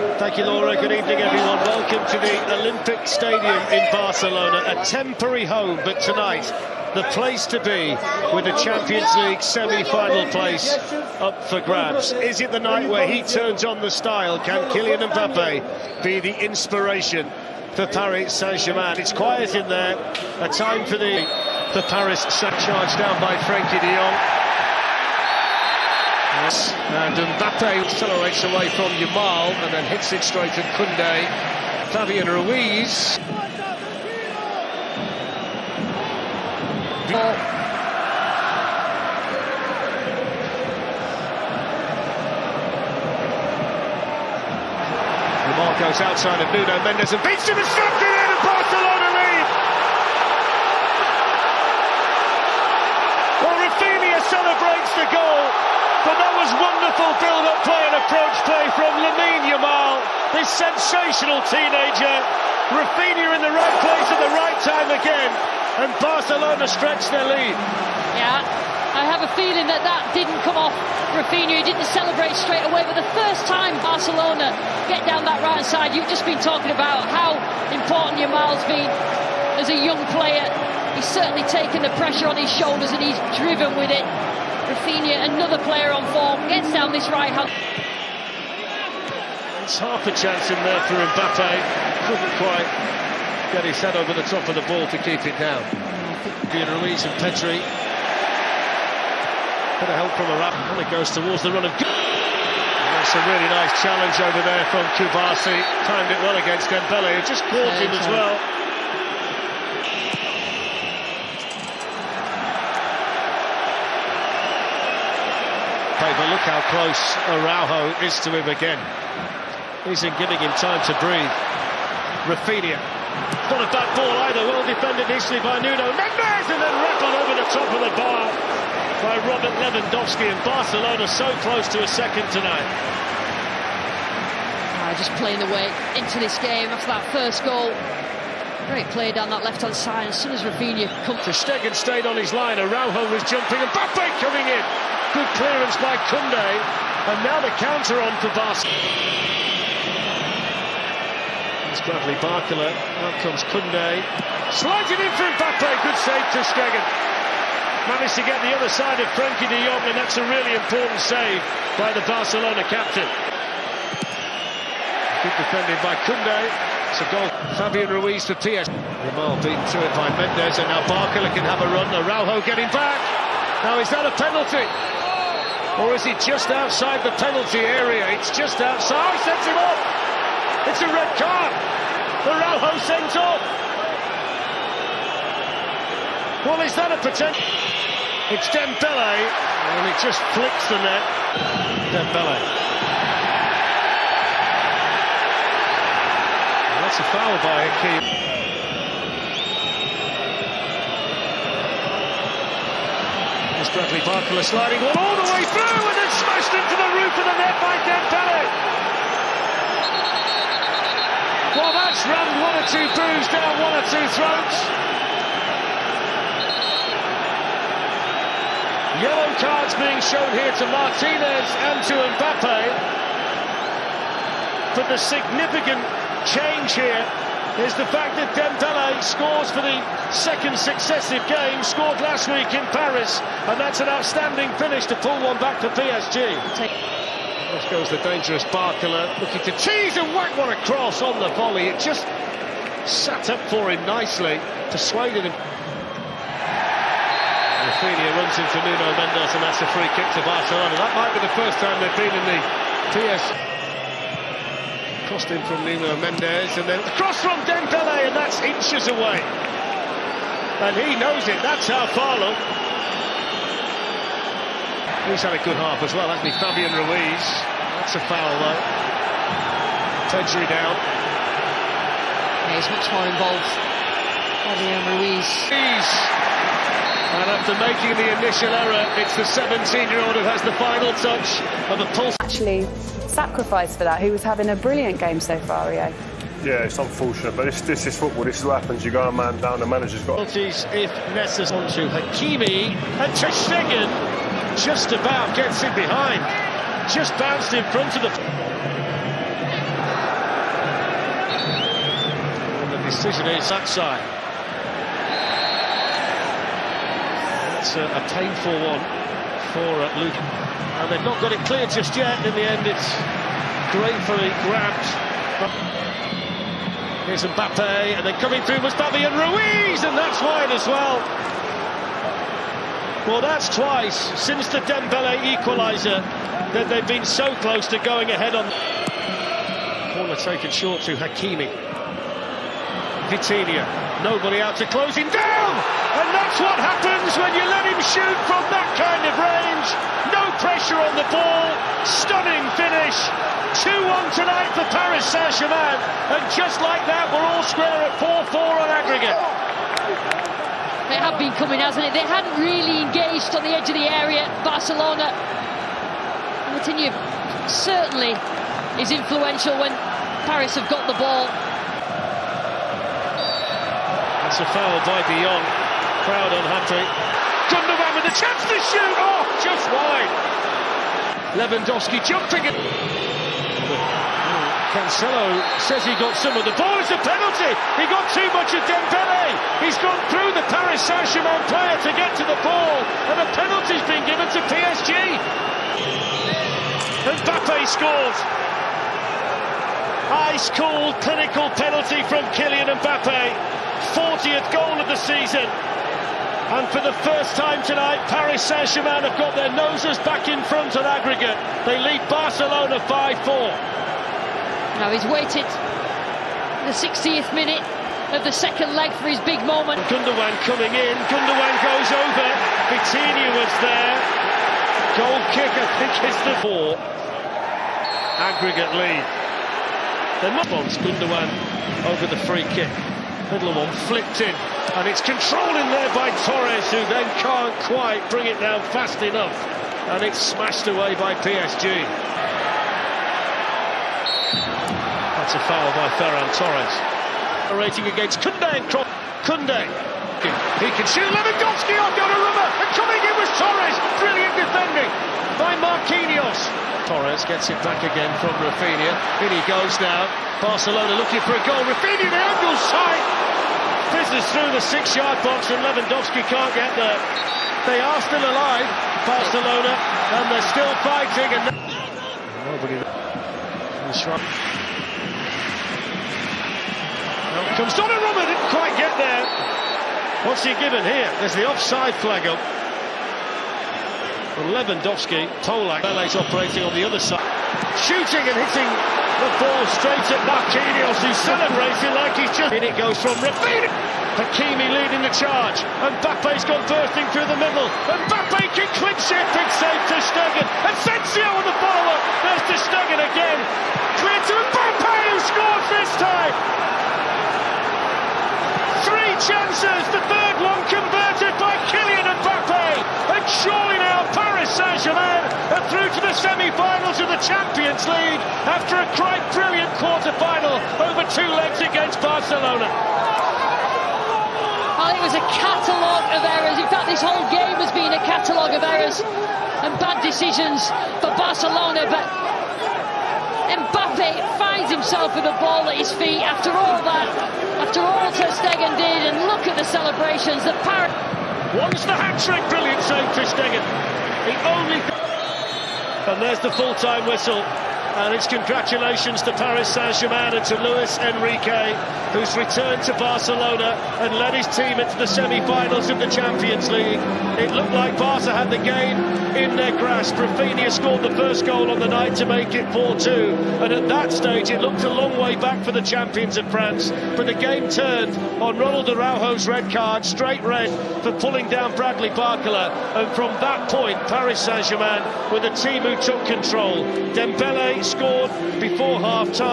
Thank you, Laura. Good evening, everyone. Welcome to the Olympic Stadium in Barcelona, a temporary home, but tonight, the place to be with the Champions League semi-final place up for grabs. Is it the night where he turns on the style? Can Kylian Mbappe be the inspiration for Paris Saint-Germain? It's quiet in there. A time for Paris. Charged down by Frenkie de Jong. And Mbappe accelerates away from Yamal and then hits it straight at Koundé. Fabian Ruiz. Yamal goes outside of Nuno Mendes and beats him and struck it in, and Barcelona lead. Well, Rafinha celebrates the goal. But that was wonderful build-up play and approach play from Lamine Yamal, this sensational teenager. Rafinha in the right place at the right time again, and Barcelona stretch their lead. Yeah, I have a feeling that didn't come off Rafinha. He didn't celebrate straight away, but the first time Barcelona get down that right side, you've just been talking about how important Yamal's been as a young player. He's certainly taken the pressure on his shoulders and he's driven with it. Rafinha, another player on form, gets down this right hand. It's half a chance in there for Mbappe. Couldn't quite get his head over the top of the ball to keep it down. Ruiz and Pedri. Bit of help from and it goes towards the run of. That's a really nice challenge over there from Kubasi. Timed it well against Dembele, who just caught him as well. But look how close Araujo is to him again. Isn't giving him time to breathe. Rafinha. Not a bad ball either. Well defended initially by Nuno Mendes and then rattled over the top of the bar by Robert Lewandowski. And Barcelona so close to a second tonight. Just playing the way into this game after that first goal. Great play down that left-hand side. As soon as Rafinha comes. Ter Stegen stayed on his line. Araujo was jumping. And Mbappe coming in. Good clearance by Koundé, and now the counter on for Barcelona. It's Bradley Barcola, out comes Koundé. Slides it in for Mbappe, good save Ter Stegen. Managed to get the other side of Frenkie de Jong, and that's a really important save by the Barcelona captain. Good defended by Koundé. It's a goal. Fabian Ruiz for PS. Yamal beaten to it by Mendes, and now Barcola can have a run. Araujo getting back. Now is that a penalty? Or is he just outside the penalty area? It's just outside. He sends him off. It's a red card. Araujo sent off. Well, is that a potential? It's Dembele, and it just flicks the net. Dembele. Well, that's a foul by Hakim. Bradley Barcola sliding one all the way through and then smashed into the roof of the net by Dembele. Well, that's rammed one or two boos down one or two throats. Yellow cards being shown here to Martinez and to Mbappe. But the significant change here is the fact that Dembele scores for the second successive game, scored last week in Paris, and that's an outstanding finish to pull one back for PSG. There goes the dangerous Barcola, looking to tease and whack one across on the volley. It just sat up for him nicely, persuaded him. Rafinha runs into Nuno Mendes, and that's a free kick to Barcelona. That might be the first time they've been in the PSG. Crossed in from Nuno Mendes, and then across from Dembele, and that's inches away. And he knows it, that's how far, look. He's had a good half as well, hasn't he? Fabian Ruiz. That's a foul, though. Pedri down. Yeah, he's much more involved. Fabian Ruiz. And after making the initial error, it's the 17-year-old who has the final touch of a pulse. Actually sacrificed for that. He was having a brilliant game so far, Rio. Yeah, it's unfortunate, but this is football. This is what happens. You go a man down, the manager's got. Penalties if necessary. To Hakimi, and Ter Stegen just about gets it behind. Just bounced in front of the. decision is that side. It's a painful one for Luke. And they've not got it clear just yet. In the end, it's gratefully grabbed. Here's Mbappe, and then coming through was Fabian Ruiz, and that's wide as well. Well, that's twice since the Dembele equaliser that they've been so close to going ahead on. Corner taken short to Hakimi. Vitinha, nobody out to close him down, and that's what happens when you let him shoot from that kind of range. No pressure on the ball, stunning finish. 2-1 tonight for Paris Saint-Germain, and just like that, we're all square at 4-4 on aggregate. It had been coming, hasn't it? They hadn't really engaged on the edge of the area, Barcelona. Vitinha certainly is influential when Paris have got the ball. It's a foul by De Jong. Crowd unhappy. Gundogan with a chance to shoot. Oh, just wide. Lewandowski jumping it. Cancelo says he got some of the ball. It's a penalty. He got too much of Dembele. He's gone through the Paris Saint-Germain player to get to the ball, and a penalty's been given to PSG. And Mbappe scores. Ice-cold, clinical penalty from Kylian Mbappe. 40th goal of the season. And for the first time tonight, Paris Saint-Germain have got their noses back in front on aggregate. They lead Barcelona 5-4. Now he's waited the 60th minute of the second leg for his big moment. Gundogan coming in. Gundogan goes over. Vitinha was there. Goal kick, I think, is the 4. Aggregate lead. Then Mons Gundogan over the free kick. Middle one flipped in, and it's controlled in there by Torres, who then can't quite bring it down fast enough, and it's smashed away by PSG. That's a foul by Ferran Torres. Rating against Koundé and Koundé. He can shoot. Lewandowski on Donnarumma, and coming in was Torres. Brilliant defending by Marquinhos. Torres gets it back again from Rafinha. In he goes now. Barcelona looking for a goal. Rafinha, the angle side. Fizzes through the 6-yard box, and Lewandowski can't get there. They are still alive, Barcelona, and they're still fighting. And nobody. Now comes Donnarumma, didn't quite get there. What's he given here? There's the offside flag up. Well, Lewandowski, Polak, Bele's operating on the other side. Shooting and hitting the ball straight at Marquinhos, who's celebrating like he's just... In it goes from Rafinha. Hakimi leading the charge. Mbappe's gone bursting through the middle. Mbappe can clinch it. Big save to Stegen. Asensio on the follow-up. There's to Stegen again. Clear to Mbappe, who scores this time. 3 chances. The third one converted by Kylian Mbappe. And surely now Paris Saint-Germain are through to the semi-finals of the Champions League after a quite brilliant quarter-final over 2 legs against Barcelona. Well, it was a catalogue of errors. In fact, this whole game has been a catalogue of errors and bad decisions for Barcelona, but Mbappe finds himself with the ball at his feet after all that, after all Ter Stegen did, and look at the celebrations that Paris... Once the hat-trick, brilliant save to Stegen. The only... And there's the full-time whistle. And it's congratulations to Paris Saint-Germain and to Luis Enrique, who's returned to Barcelona and led his team into the semi-finals of the Champions League. It looked like Barca had the game in their grasp. Rafinha scored the first goal on the night to make it 4-2. And at that stage, it looked a long way back for the champions of France. But the game turned on Ronald Araujo's red card, straight red, for pulling down Bradley Barcola. And from that point, Paris Saint-Germain were the team who took control. Dembele scored before half-time.